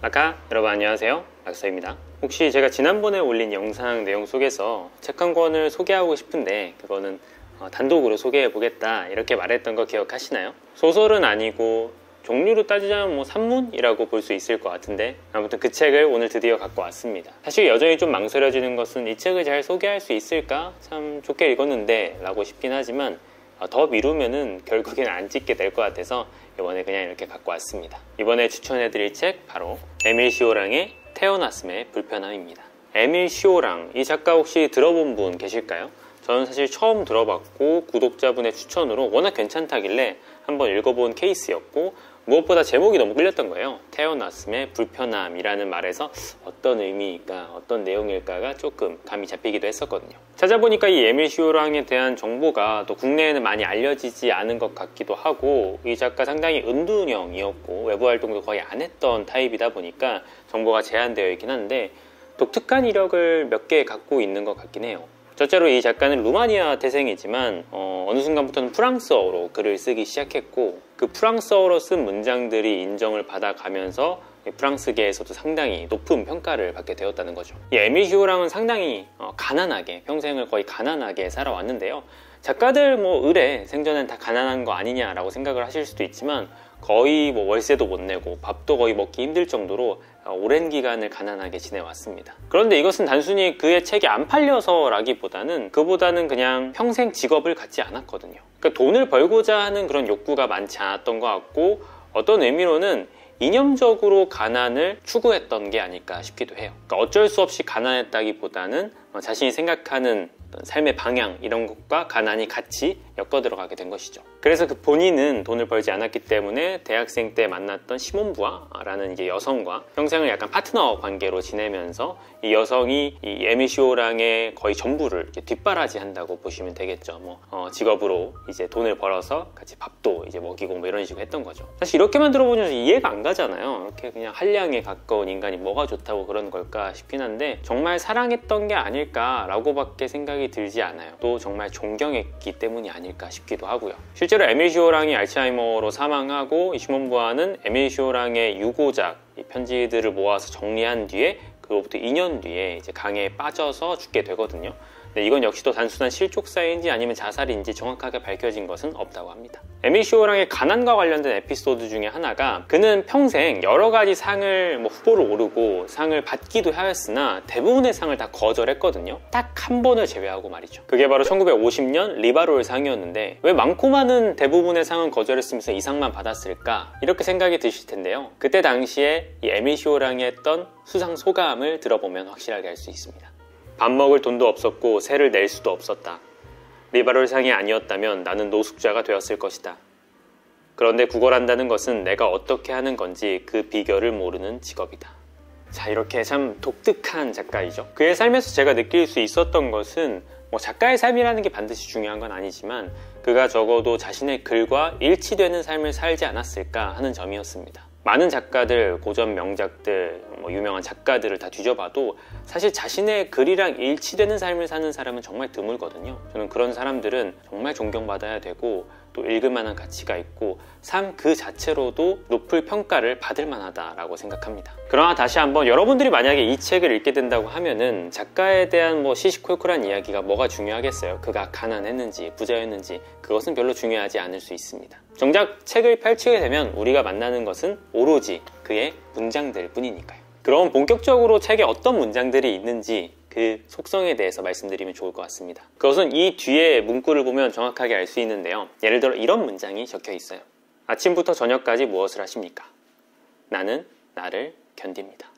여러분 안녕하세요, 낙서입니다. 혹시 제가 지난번에 올린 영상 내용 속에서 책 한 권을 소개하고 싶은데 그거는 단독으로 소개해 보겠다 이렇게 말했던 거 기억하시나요? 소설은 아니고 종류로 따지자면 산문이라고 볼 수 있을 것 같은데, 아무튼 그 책을 오늘 드디어 갖고 왔습니다. 사실 여전히 좀 망설여지는 것은 이 책을 잘 소개할 수 있을까? 참 좋게 읽었는데 라고 싶긴 하지만 더 미루면은 결국엔 안 찍게 될 것 같아서 이번에 그냥 이렇게 갖고 왔습니다. 이번에 추천해드릴 책 바로 에밀 시오랑의 태어났음의 불편함입니다. 에밀 시오랑, 이 작가 혹시 들어본 분 계실까요? 저는 사실 처음 들어봤고 구독자분의 추천으로 워낙 괜찮다길래 한번 읽어본 케이스였고, 무엇보다 제목이 너무 끌렸던 거예요. 태어났음의 불편함이라는 말에서 어떤 의미일까, 어떤 내용일까가 조금 감이 잡히기도 했었거든요. 찾아보니까 이 에밀 시오랑에 대한 정보가 또 국내에는 많이 알려지지 않은 것 같기도 하고, 이 작가 상당히 은둔형이었고 외부 활동도 거의 안 했던 타입이다 보니까 정보가 제한되어 있긴 한데 독특한 이력을 몇 개 갖고 있는 것 같긴 해요. 첫째로 이 작가는 루마니아 태생이지만 어느 순간부터는 프랑스어로 글을 쓰기 시작했고, 그 프랑스어로 쓴 문장들이 인정을 받아가면서 프랑스계에서도 상당히 높은 평가를 받게 되었다는 거죠. 이 에밀 시오랑은 상당히 가난하게, 평생을 거의 가난하게 살아왔는데요. 작가들 의뢰 생전엔 다 가난한 거 아니냐라고 생각을 하실 수도 있지만 거의 월세도 못 내고 밥도 거의 먹기 힘들 정도로 오랜 기간을 가난하게 지내왔습니다. 그런데 이것은 단순히 그의 책이 안 팔려서라기보다는 그냥 평생 직업을 갖지 않았거든요. 그러니까 돈을 벌고자 하는 그런 욕구가 많지 않았던 것 같고, 어떤 의미로는 이념적으로 가난을 추구했던 게 아닐까 싶기도 해요. 그러니까 어쩔 수 없이 가난했다기보다는 자신이 생각하는 삶의 방향, 이런 것과 가난이 같이 엮어 들어가게 된 것이죠. 그래서 그 본인은 돈을 벌지 않았기 때문에 대학생 때 만났던 시몬부아라는 이제 여성과 평생을 약간 파트너 관계로 지내면서 이 여성이 이 에밀 시오랑의 거의 전부를 이렇게 뒷바라지한다고 보시면 되겠죠. 직업으로 이제 돈을 벌어서 같이 밥도 이제 먹이고 이런 식으로 했던 거죠. 사실 이렇게만 들어보면 이해가 안 가잖아요. 이렇게 그냥 한량에 가까운 인간이 뭐가 좋다고 그런 걸까 싶긴 한데, 정말 사랑했던 게 아닐까라고밖에 생각이 들지 않아요. 또 정말 존경했기 때문이 아닐까 싶기도 하고요. 실제로 에밀 시오랑이 알츠하이머로 사망하고 이 시몬부아는 에밀 시오랑의 유고작 편지들을 모아서 정리한 뒤에, 그로부터 2년 뒤에 이제 강에 빠져서 죽게 되거든요. 근데 이건 역시도 단순한 실족사인지 아니면 자살인지 정확하게 밝혀진 것은 없다고 합니다. 에밀 시오랑의 가난과 관련된 에피소드 중에 하나가, 그는 평생 여러 가지 상을 후보로 오르고 상을 받기도 하였으나 대부분의 상을 다 거절했거든요. 딱 한 번을 제외하고 말이죠. 그게 바로 1950년 리바롤 상이었는데, 왜 많고 많은 대부분의 상은 거절했으면서 이 상만 받았을까, 이렇게 생각이 드실 텐데요. 그때 당시에 이 에밀 시오랑이 했던 수상 소감을 들어보면 확실하게 알 수 있습니다. 밥 먹을 돈도 없었고 세를 낼 수도 없었다. 리바롤상이 아니었다면 나는 노숙자가 되었을 것이다. 그런데 구걸한다는 것은 내가 어떻게 하는 건지 그 비결을 모르는 직업이다. 자, 이렇게 참 독특한 작가이죠. 그의 삶에서 제가 느낄 수 있었던 것은 작가의 삶이라는 게 반드시 중요한 건 아니지만 그가 적어도 자신의 글과 일치되는 삶을 살지 않았을까 하는 점이었습니다. 많은 작가들, 고전 명작들, 유명한 작가들을 다 뒤져봐도 사실 자신의 글이랑 일치되는 삶을 사는 사람은 정말 드물거든요. 저는 그런 사람들은 정말 존경받아야 되고 또 읽을 만한 가치가 있고 삶 그 자체로도 높을 평가를 받을 만하다라고 생각합니다. 그러나 다시 한번 여러분들이 만약에 이 책을 읽게 된다고 하면은 작가에 대한 시시콜콜한 이야기가 뭐가 중요하겠어요. 그가 가난했는지 부자였는지 그것은 별로 중요하지 않을 수 있습니다. 정작 책을 펼치게 되면 우리가 만나는 것은 오로지 그의 문장들 뿐이니까요. 그럼 본격적으로 책에 어떤 문장들이 있는지 그 속성에 대해서 말씀드리면 좋을 것 같습니다. 그것은 이 뒤에 문구를 보면 정확하게 알 수 있는데요. 예를 들어 이런 문장이 적혀 있어요. 아침부터 저녁까지 무엇을 하십니까? 나는 나를 견딥니다.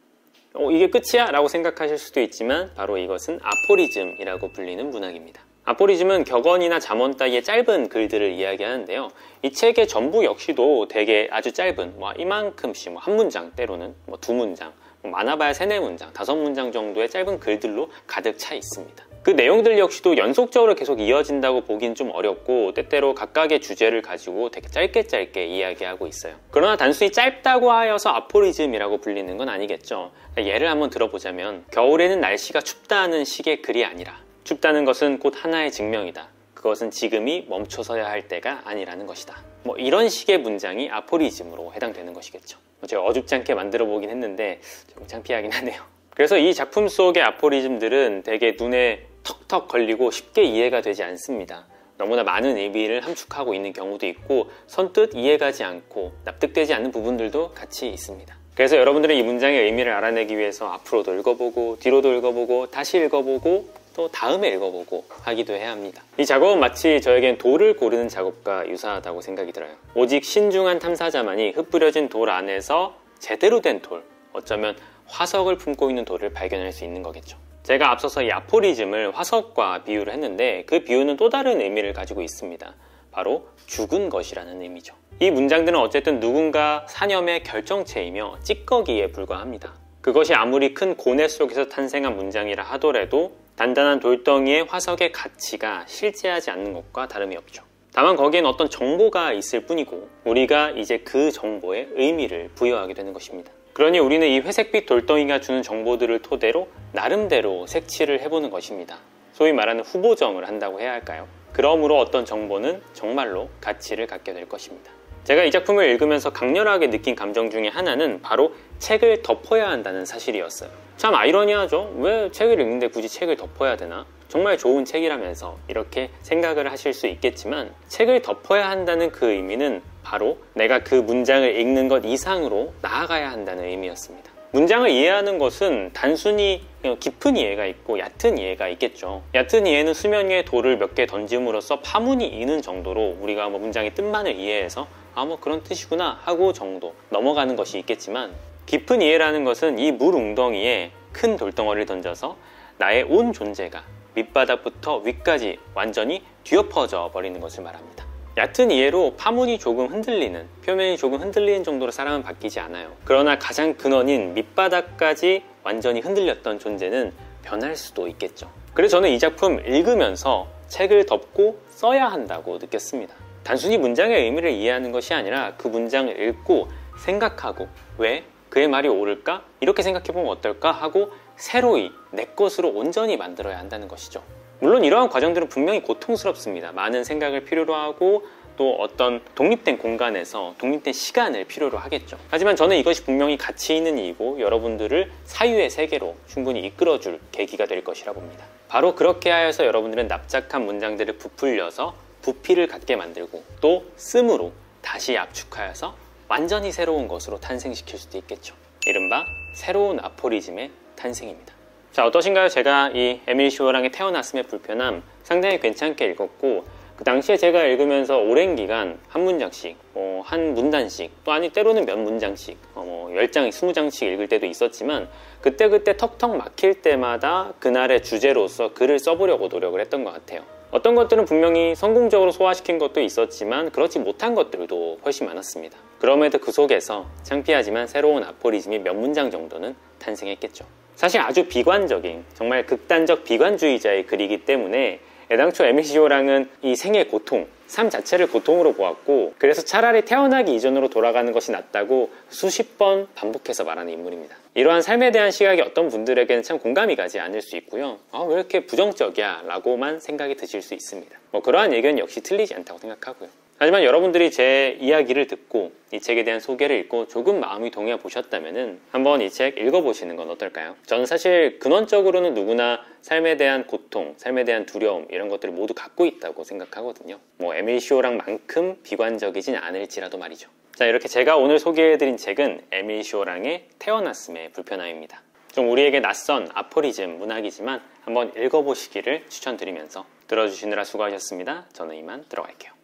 이게 끝이야? 라고 생각하실 수도 있지만 바로 이것은 아포리즘이라고 불리는 문학입니다. 아포리즘은 격언이나 잠언 따위의 짧은 글들을 이야기하는데요. 이 책의 전부 역시도 되게 아주 짧은 이만큼씩 한 문장, 때로는 두 문장, 많아봐야 3-4문장, 5문장 정도의 짧은 글들로 가득 차 있습니다. 그 내용들 역시도 연속적으로 계속 이어진다고 보긴 좀 어렵고 때때로 각각의 주제를 가지고 되게 짧게 이야기하고 있어요. 그러나 단순히 짧다고 하여서 아포리즘이라고 불리는 건 아니겠죠. 예를 한번 들어보자면, 겨울에는 날씨가 춥다는 식의 글이 아니라 춥다는 것은 곧 하나의 증명이다. 그것은 지금이 멈춰서야 할 때가 아니라는 것이다. 뭐 이런 식의 문장이 아포리즘으로 해당되는 것이겠죠. 제가 어줍지 않게 만들어 보긴 했는데 좀 창피하긴 하네요. 그래서 이 작품 속의 아포리즘들은 되게 눈에 턱턱 걸리고 쉽게 이해가 되지 않습니다. 너무나 많은 의미를 함축하고 있는 경우도 있고 선뜻 이해가지 않고 납득되지 않는 부분들도 같이 있습니다. 그래서 여러분들은 이 문장의 의미를 알아내기 위해서 앞으로도 읽어보고 뒤로도 읽어보고 다시 읽어보고 또 다음에 읽어보고 하기도 해야 합니다. 이 작업은 마치 저에겐 돌을 고르는 작업과 유사하다고 생각이 들어요. 오직 신중한 탐사자만이 흩뿌려진 돌 안에서 제대로 된 돌, 어쩌면 화석을 품고 있는 돌을 발견할 수 있는 거겠죠. 제가 앞서서 이 아포리즘을 화석과 비유를 했는데 그 비유는 또 다른 의미를 가지고 있습니다. 바로 죽은 것이라는 의미죠. 이 문장들은 어쨌든 누군가 사념의 결정체이며 찌꺼기에 불과합니다. 그것이 아무리 큰 고뇌 속에서 탄생한 문장이라 하더라도 단단한 돌덩이의 화석의 가치가 실제하지 않는 것과 다름이 없죠. 다만 거기엔 어떤 정보가 있을 뿐이고 우리가 이제 그 정보에 의미를 부여하게 되는 것입니다. 그러니 우리는 이 회색빛 돌덩이가 주는 정보들을 토대로 나름대로 색칠을 해보는 것입니다. 소위 말하는 후보정을 한다고 해야 할까요? 그러므로 어떤 정보는 정말로 가치를 갖게 될 것입니다. 제가 이 작품을 읽으면서 강렬하게 느낀 감정 중에 하나는 바로 책을 덮어야 한다는 사실이었어요. 참 아이러니하죠? 왜 책을 읽는데 굳이 책을 덮어야 되나? 정말 좋은 책이라면서 이렇게 생각을 하실 수 있겠지만 책을 덮어야 한다는 그 의미는 바로 내가 그 문장을 읽는 것 이상으로 나아가야 한다는 의미였습니다. 문장을 이해하는 것은 단순히 깊은 이해가 있고 얕은 이해가 있겠죠. 얕은 이해는 수면 위에 돌을 몇 개 던짐으로써 파문이 이는 정도로 우리가 문장의 뜻만을 이해해서 뭐 그런 뜻이구나 하고 정도 넘어가는 것이 있겠지만 깊은 이해라는 것은 이 물 웅덩이에 큰 돌덩어리를 던져서 나의 온 존재가 밑바닥부터 위까지 완전히 뒤엎어져 버리는 것을 말합니다. 얕은 이해로 파문이 조금 흔들리는, 표면이 조금 흔들리는 정도로 사람은 바뀌지 않아요. 그러나 가장 근원인 밑바닥까지 완전히 흔들렸던 존재는 변할 수도 있겠죠. 그래서 저는 이 작품 읽으면서 책을 덮고 써야 한다고 느꼈습니다. 단순히 문장의 의미를 이해하는 것이 아니라 그 문장을 읽고 생각하고 왜 그의 말이 옳을까? 이렇게 생각해보면 어떨까? 하고 새로이 내 것으로 온전히 만들어야 한다는 것이죠. 물론 이러한 과정들은 분명히 고통스럽습니다. 많은 생각을 필요로 하고 또 어떤 독립된 공간에서 독립된 시간을 필요로 하겠죠. 하지만 저는 이것이 분명히 가치 있는 일이고 여러분들을 사유의 세계로 충분히 이끌어줄 계기가 될 것이라 봅니다. 바로 그렇게 하여서 여러분들은 납작한 문장들을 부풀려서 부피를 갖게 만들고 또 씀으로 다시 압축하여서 완전히 새로운 것으로 탄생시킬 수도 있겠죠. 이른바 새로운 아포리즘의 탄생입니다. 자, 어떠신가요? 제가 이 에밀 시오랑의 태어났음의 불편함 상당히 괜찮게 읽었고 그 당시에 제가 읽으면서 오랜 기간 한 문장씩 한 문단씩 또 아니 때로는 몇 문장씩 10장, 20장씩 읽을 때도 있었지만 그때그때 턱턱 막힐 때마다 그날의 주제로서 글을 써보려고 노력을 했던 것 같아요. 어떤 것들은 분명히 성공적으로 소화시킨 것도 있었지만 그렇지 못한 것들도 훨씬 많았습니다. 그럼에도 그 속에서 창피하지만 새로운 아포리즘이 몇 문장 정도는 탄생했겠죠. 사실 아주 비관적인, 정말 극단적 비관주의자의 글이기 때문에 애당초 에밀 시오랑은 이 생의 고통, 삶 자체를 고통으로 보았고 그래서 차라리 태어나기 이전으로 돌아가는 것이 낫다고 수십 번 반복해서 말하는 인물입니다. 이러한 삶에 대한 시각이 어떤 분들에게는 참 공감이 가지 않을 수 있고요. 왜 이렇게 부정적이야? 라고만 생각이 드실 수 있습니다. 그러한 의견 역시 틀리지 않다고 생각하고요. 하지만 여러분들이 제 이야기를 듣고 이 책에 대한 소개를 읽고 조금 마음이 동해 보셨다면 한번 이 책 읽어보시는 건 어떨까요? 저는 사실 근원적으로는 누구나 삶에 대한 고통, 삶에 대한 두려움 이런 것들을 모두 갖고 있다고 생각하거든요. 에밀 시오랑만큼 비관적이진 않을지라도 말이죠. 자, 이렇게 제가 오늘 소개해드린 책은 에밀 시오랑의 태어났음의 불편함입니다. 좀 우리에게 낯선 아포리즘 문학이지만 한번 읽어보시기를 추천드리면서 들어주시느라 수고하셨습니다. 저는 이만 들어갈게요.